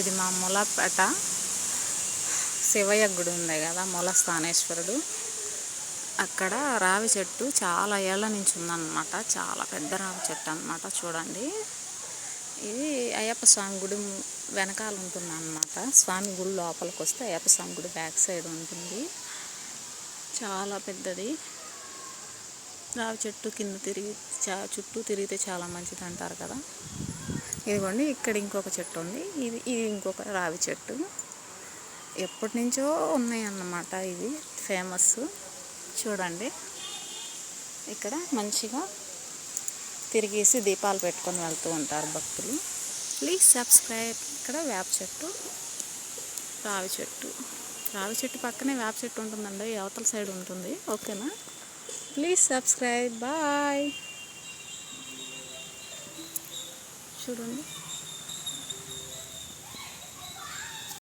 ఇది మా మూలపేట శివయ్య గుడి ఉంది కదా, మూల స్థానేశ్వరుడు. అక్కడ రావి చెట్టు చాలా ఏళ్ల నుంచి ఉందన్నమాట. చాలా పెద్ద రావి చెట్టు అన్నమాట. చూడండి, ఇది అయ్యప్ప స్వామి గుడి వెనకాల ఉంటుంది అన్నమాట. స్వామి గుడి లోపలికి వస్తే అయ్యప్ప స్వామి గుడి బ్యాక్ సైడ్ ఉంటుంది. చాలా పెద్దది రావి చెట్టు. కింద తిరిగి చుట్టూ తిరిగితే చాలా మంచిది అంటారు కదా. ఇదిగోండి, ఇక్కడ ఇంకొక చెట్టు ఉంది. ఇది ఇంకొక రావి చెట్టు. ఎప్పటి నుంచో ఉన్నాయన్నమాట. ఇది ఫేమస్. చూడండి, ఇక్కడ మంచిగా తిరిగేసి దీపాలు పెట్టుకొని వెళ్తూ ఉంటారు భక్తులు. Please subscribe. ఇక్కడ వేప చెట్టు, రావి చెట్టు. రావి చెట్టు పక్కనే వేప చెట్టు ఉంటుందండి, అవతల సైడ్ ఉంటుంది. ఓకేనా? Please subscribe. బాయ్. చూడండి.